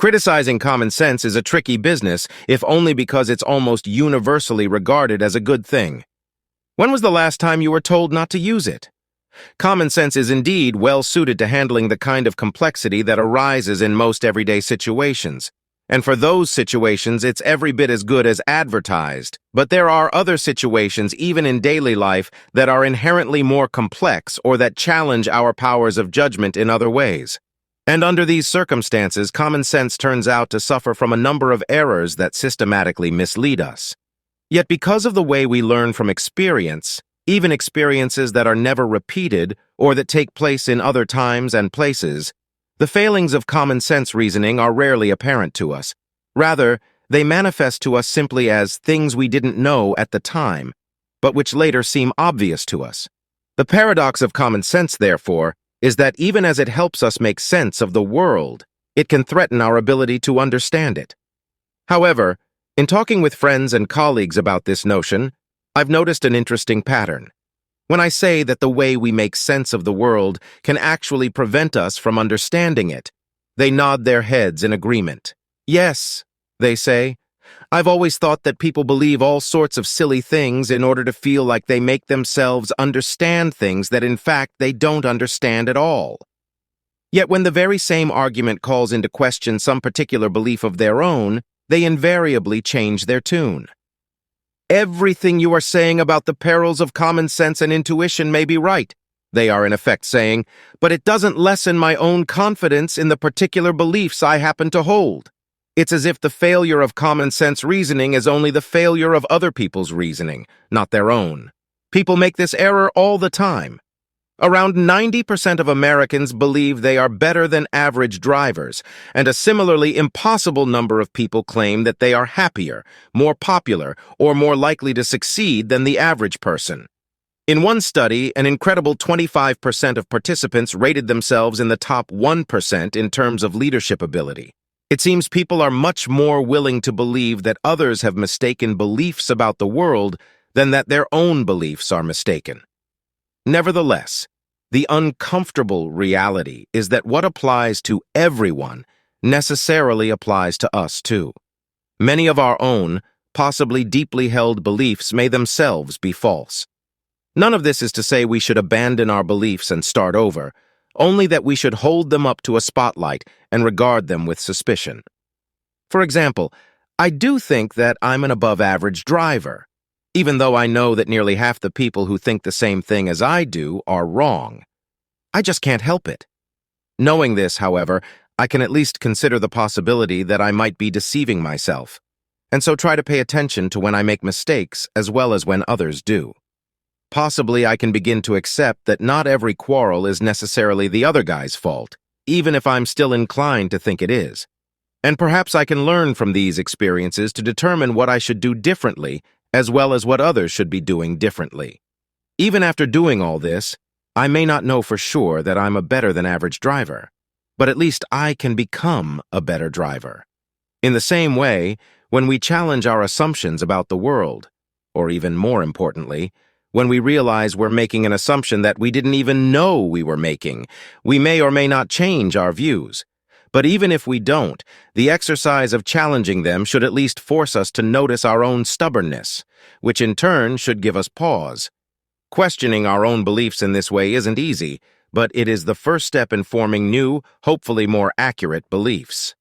Criticizing common sense is a tricky business, if only because it's almost universally regarded as a good thing. When was the last time you were told not to use it? Common sense is indeed well suited to handling the kind of complexity that arises in most everyday situations. And for those situations, it's every bit as good as advertised. But there are other situations, even in daily life, that are inherently more complex or that challenge our powers of judgment in other ways. And under these circumstances, common sense turns out to suffer from a number of errors that systematically mislead us. Yet because of the way we learn from experience, even experiences that are never repeated or that take place in other times and places, the failings of common sense reasoning are rarely apparent to us. Rather, they manifest to us simply as things we didn't know at the time, but which later seem obvious to us. The paradox of common sense, therefore, is that even as it helps us make sense of the world, it can threaten our ability to understand it. However, in talking with friends and colleagues about this notion, I've noticed an interesting pattern. When I say that the way we make sense of the world can actually prevent us from understanding it, they nod their heads in agreement. Yes, they say, I've always thought that people believe all sorts of silly things in order to feel like they make themselves understand things that in fact they don't understand at all. Yet when the very same argument calls into question some particular belief of their own, they invariably change their tune. Everything you are saying about the perils of common sense and intuition may be right, they are in effect saying, but it doesn't lessen my own confidence in the particular beliefs I happen to hold. It's as if the failure of common sense reasoning is only the failure of other people's reasoning, not their own. People make this error all the time. Around 90% of Americans believe they are better than average drivers, and a similarly impossible number of people claim that they are happier, more popular, or more likely to succeed than the average person. In one study, an incredible 25% of participants rated themselves in the top 1% in terms of leadership ability. It seems people are much more willing to believe that others have mistaken beliefs about the world than that their own beliefs are mistaken. Nevertheless, the uncomfortable reality is that what applies to everyone necessarily applies to us too. Many of our own, possibly deeply held beliefs may themselves be false. None of this is to say we should abandon our beliefs and start over, only that we should hold them up to a spotlight and regard them with suspicion. For example, I do think that I'm an above-average driver, even though I know that nearly half the people who think the same thing as I do are wrong. I just can't help it. Knowing this, however, I can at least consider the possibility that I might be deceiving myself, and so try to pay attention to when I make mistakes as well as when others do. Possibly I can begin to accept that not every quarrel is necessarily the other guy's fault, even if I'm still inclined to think it is. And perhaps I can learn from these experiences to determine what I should do differently, as well as what others should be doing differently. Even after doing all this, I may not know for sure that I'm a better than average driver, but at least I can become a better driver. In the same way, when we challenge our assumptions about the world, or even more importantly, when we realize we're making an assumption that we didn't even know we were making, we may or may not change our views. But even if we don't, the exercise of challenging them should at least force us to notice our own stubbornness, which in turn should give us pause. Questioning our own beliefs in this way isn't easy, but it is the first step in forming new, hopefully more accurate beliefs.